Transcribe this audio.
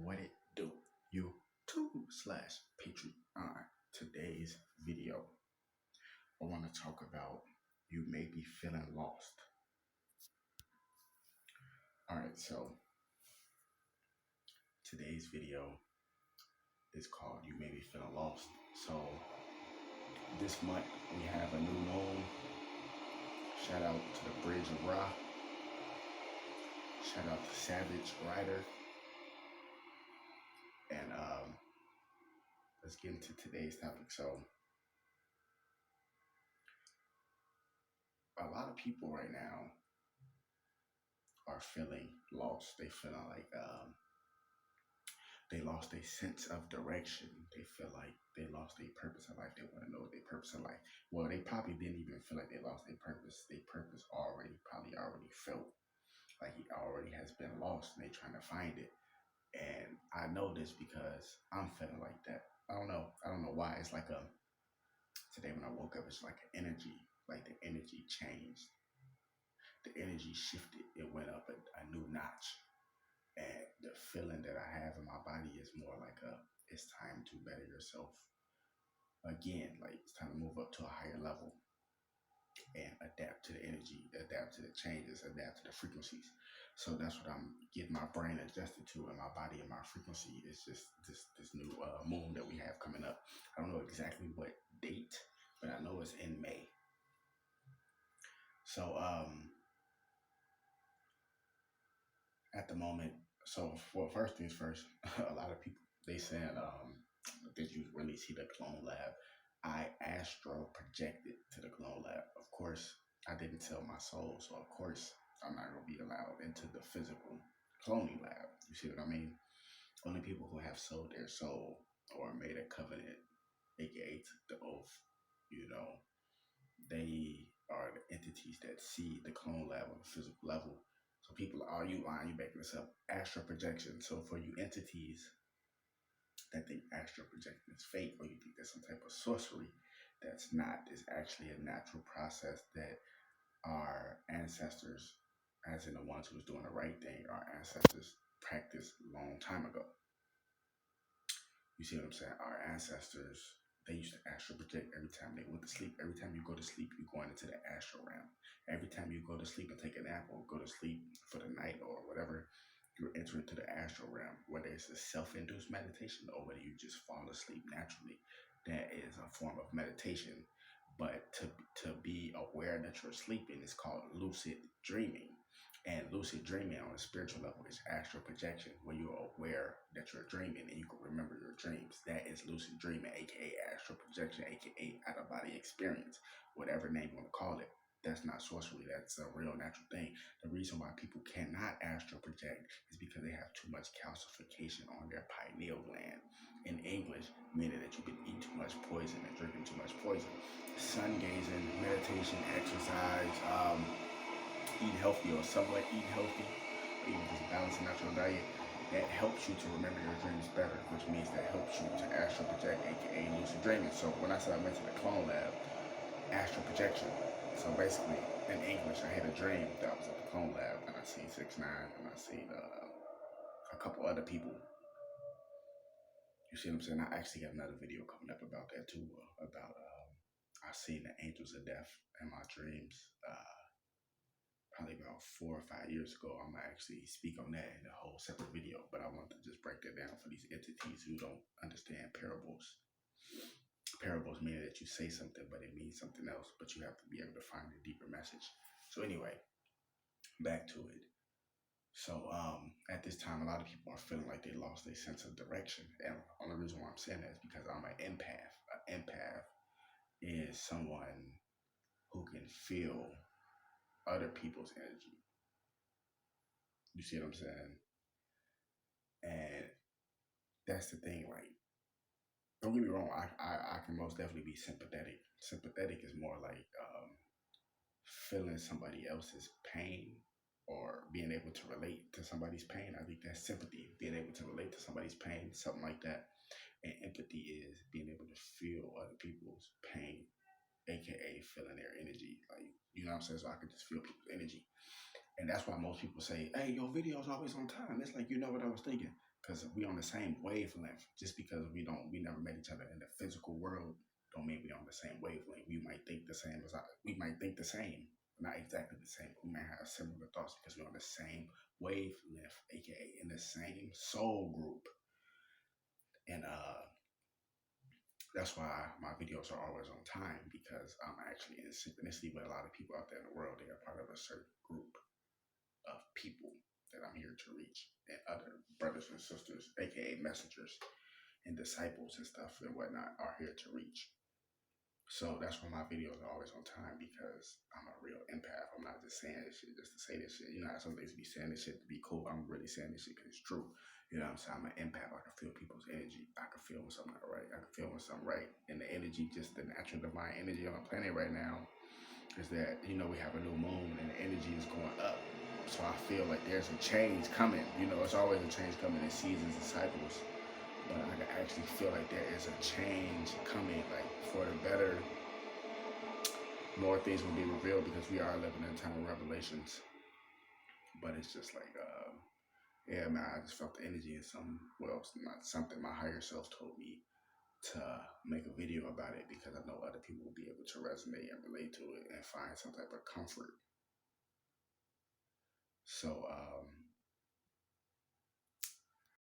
What it do? YouTube/Patreon. Today's video, I want to talk about you may be feeling lost. All right, so today's video is called You May Be Feeling Lost. So this month we have a new moon. Shout out to the Bridge of Ra. Shout out to Savage Rider. And let's get into today's topic. So a lot of people right now are feeling lost. They feeling like they lost their sense of direction. They feel like they lost their purpose in life. They want to know their purpose in life. Well, they probably didn't even feel like they lost their purpose. Their purpose probably already felt like he already has been lost, and they trying to find it. And I know this because I'm feeling like that. I don't know. I don't know why. It's like today when I woke up, it's like an energy. Like the energy changed. The energy shifted. It went up a new notch. And the feeling that I have in my body is more like it's time to better yourself again. Like it's time to move up to a higher level and adapt to the energy, adapt to the changes, adapt to the frequencies. So that's what I'm getting my brain adjusted to, and my body and my frequency is just this new moon that we have coming up. I don't know exactly what date, but I know it's in May. So at the moment, so for first things first, a lot of people they saying did you really see the clone lab? I astral projected to the clone lab. Of course, I didn't tell my soul, so of course I'm not gonna be allowed into the physical cloning lab. You see what I mean? Only people who have sold their soul or made a covenant, aka took the oath, you know, they are the entities that see the clone lab on the physical level. So people are you lying, you backing this up. Astral projection. So for you entities that think astral projection is fake, or you think there's some type of sorcery, that's not. It's actually a natural process that our ancestors, as in the ones who was doing the right thing, our ancestors practiced a long time ago. You see what I'm saying? Our ancestors, they used to astral project every time they went to sleep. Every time you go to sleep, you're going into the astral realm. Every time you go to sleep and take a nap or go to sleep for the night or whatever, you're entering to the astral realm, whether it's a self-induced meditation or whether you just fall asleep naturally. That is a form of meditation. But to be aware that you're sleeping is called lucid dreaming. And lucid dreaming on a spiritual level is astral projection, where you're aware that you're dreaming and you can remember your dreams. That is lucid dreaming, aka astral projection, aka out of body experience, whatever name you want to call it. That's not sorcery. That's a real natural thing. The reason why people cannot astral project is because they have too much calcification on their pineal gland. In English, meaning that you've been eating too much poison and drinking too much poison. Sun gazing, meditation, exercise, eat healthy or somewhat eat healthy, or even just balancing out your diet, that helps you to remember your dreams better, which means that helps you to astral project, aka lucid dreaming. So when I said I went to the clone lab, astral projection. So basically, in English, I had a dream that I was at the clone lab and I seen 6ix9ine and I seen a couple other people. You see what I'm saying? I actually got another video coming up about that too, about I seen the angels of death in my dreams. Probably about 4 or 5 years ago. I'm gonna actually speak on that in a whole separate video, but I want to just break that down for these entities who don't understand parables. Parables mean that you say something, but it means something else, but you have to be able to find a deeper message. So anyway, back to it. So at this time, a lot of people are feeling like they lost their sense of direction, and the only reason why I'm saying that is because I'm an empath. An empath is someone who can feel other people's energy. You see what I'm saying? And that's the thing. Like, don't get me wrong. I can most definitely be sympathetic. Sympathetic is more like feeling somebody else's pain or being able to relate to somebody's pain. I think that's sympathy. Being able to relate to somebody's pain, something like that. And empathy is being able to feel other people's pain, aka feeling their energy. Like, you know what I'm saying? So I can just feel people's energy. And that's why most people say, hey, your video's always on time. It's like, you know what I was thinking. because we on the same wavelength. Just because we never met each other in the physical world, don't mean we on the same wavelength. We might think the same as we might think the same, not exactly the same. But we might have similar thoughts because we're on the same wavelength, aka in the same soul group. And that's why my videos are always on time because I'm actually in synchronicity with a lot of people out there in the world. They are part of a certain group of people that I'm here to reach, and other brothers and sisters, aka messengers and disciples and stuff and whatnot, are here to reach. So that's why my videos are always on time, because I'm a real empath. I'm not just saying this shit just to say this shit. You know how some days be saying this shit to be cool. I'm really saying this shit because it's true. You know what I'm saying? I'm an empath. I can feel people's energy. I can feel when something not right. I can feel when something right. And the energy, just the natural divine energy on the planet right now, is that, you know, we have a new moon and the energy is going up. So I feel like there's a change coming. You know, it's always a change coming in seasons and cycles. But I can actually feel like there is a change coming, like for the better. More things will be revealed because we are living in a time of revelations. But it's just like, yeah, man, I just felt the energy in some, well, not something, my higher self told me to make a video about it because I know other people will be able to resonate and relate to it and find some type of comfort. So